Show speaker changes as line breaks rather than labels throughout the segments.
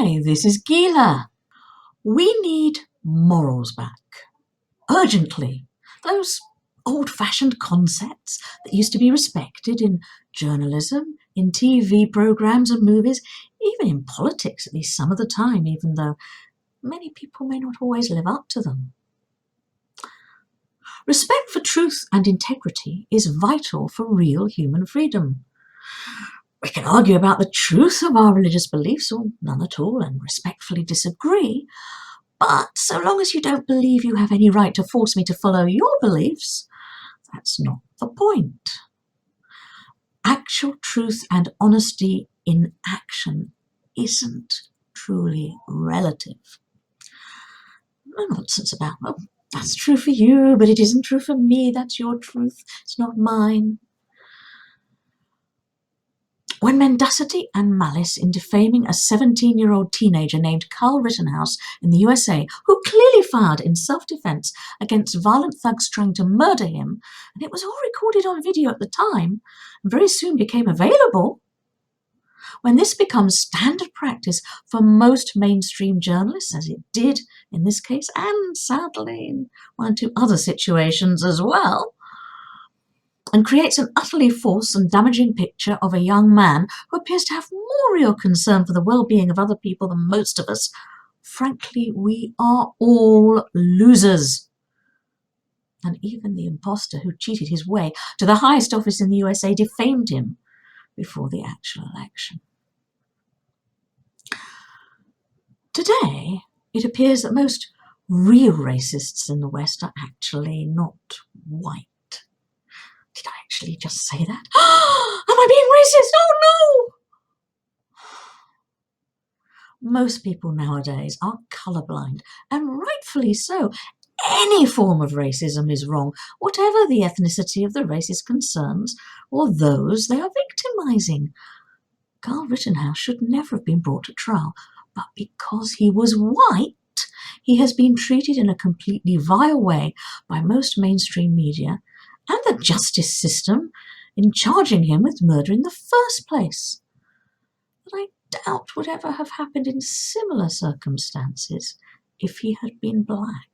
Hi, this is Gila. We need morals back. Urgently. Those old-fashioned concepts that used to be respected in journalism, in TV programs and movies, even in politics, at least some of the time, even though many people may not always live up to them. Respect for truth and integrity is vital for real human freedom. We can argue about the truth of our religious beliefs, or none at all, and respectfully disagree, but so long as you don't believe you have any right to force me to follow your beliefs, that's not the point. Actual truth and honesty in action isn't truly relative. No nonsense about, well, that's true for you, but it isn't true for me. That's your truth. It's not mine. When mendacity and malice in defaming a 17-year-old teenager named Carl Rittenhouse in the USA, who clearly fired in self-defense against violent thugs trying to murder him, and it was all recorded on video at the time, and very soon became available, when this becomes standard practice for most mainstream journalists, as it did in this case, and sadly in one or two other situations as well, and creates an utterly false and damaging picture of a young man who appears to have more real concern for the well-being of other people than most of us, frankly, we are all losers. And even the imposter who cheated his way to the highest office in the USA defamed him before the actual election. Today, it appears that most real racists in the West are actually not white. Did I actually just say that? Am I being racist? Oh no! Most people nowadays are colourblind, and rightfully so. Any form of racism is wrong, whatever the ethnicity of the racist concerns or those they are victimising. Carl Rittenhouse should never have been brought to trial, but because he was white, he has been treated in a completely vile way by most mainstream media and the justice system in charging him with murder in the first place. But I doubt would ever have happened in similar circumstances if he had been black.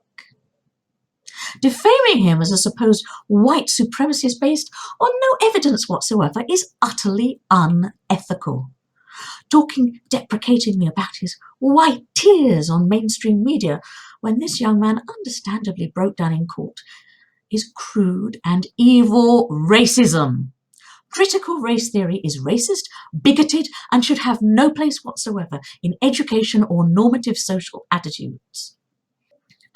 Defaming him as a supposed white supremacist based on no evidence whatsoever is utterly unethical. Talking deprecatingly about his white tears on mainstream media when this young man understandably broke down in court is crude and evil racism. Critical race theory is racist, bigoted, and should have no place whatsoever in education or normative social attitudes.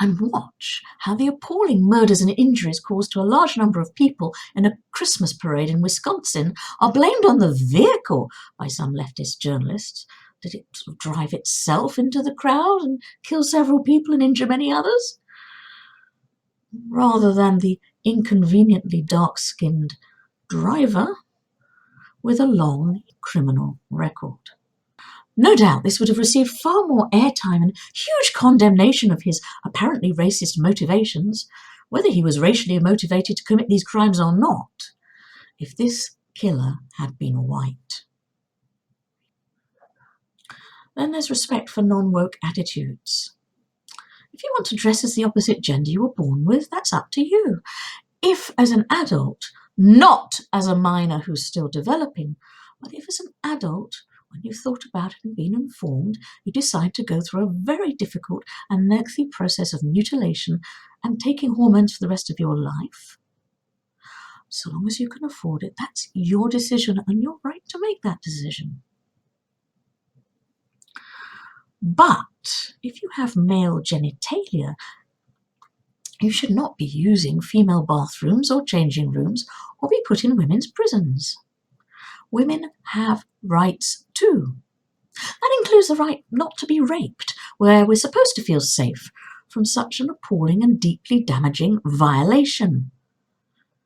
And watch how the appalling murders and injuries caused to a large number of people in a Christmas parade in Wisconsin are blamed on the vehicle by some leftist journalists. Did it drive itself into the crowd and kill several people and injure many others? Rather than the inconveniently dark-skinned driver with a long criminal record. No doubt this would have received far more airtime and huge condemnation of his apparently racist motivations, whether he was racially motivated to commit these crimes or not, if this killer had been white. Then there's respect for non-woke attitudes. If you want to dress as the opposite gender you were born with, that's up to you. If as an adult, not as a minor who's still developing, but if as an adult, when you've thought about it and been informed, you decide to go through a very difficult and lengthy process of mutilation and taking hormones for the rest of your life, so long as you can afford it, that's your decision and your right to make that decision. But if you have male genitalia, you should not be using female bathrooms or changing rooms or be put in women's prisons. Women have rights too. That includes the right not to be raped, where we're supposed to feel safe from such an appalling and deeply damaging violation.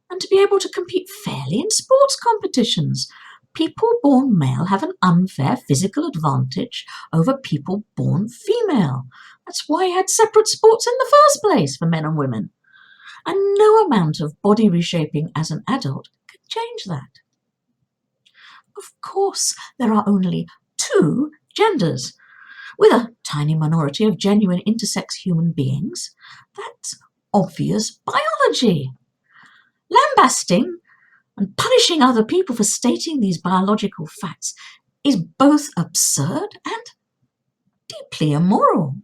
And to be able to compete fairly in sports competitions. People born male have an unfair physical advantage over people born female. That's why you had separate sports in the first place for men and women. And no amount of body reshaping as an adult can change that. Of course, there are only two genders. with a tiny minority of genuine intersex human beings, that's obvious biology. Lambasting and punishing other people for stating these biological facts is both absurd and deeply immoral.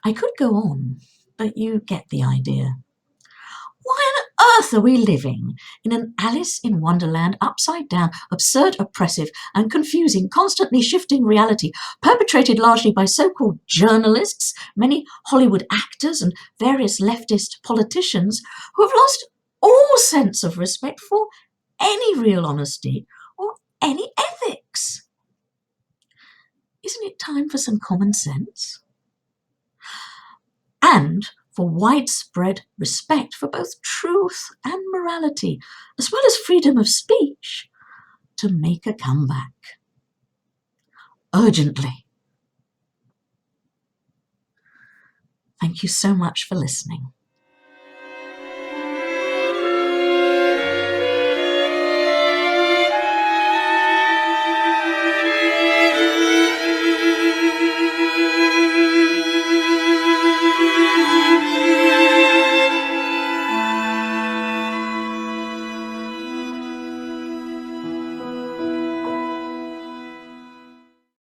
I could go on, but you get the idea. Why on earth are we living in an Alice in Wonderland, upside down, absurd, oppressive, and confusing, constantly shifting reality, perpetrated largely by so-called journalists, many Hollywood actors, and various leftist politicians who have lost all sense of respect for any real honesty or any ethics? Isn't it time for some common sense? And for widespread respect for both truth and morality, as well as freedom of speech, to make a comeback. Urgently. Thank you so much for listening.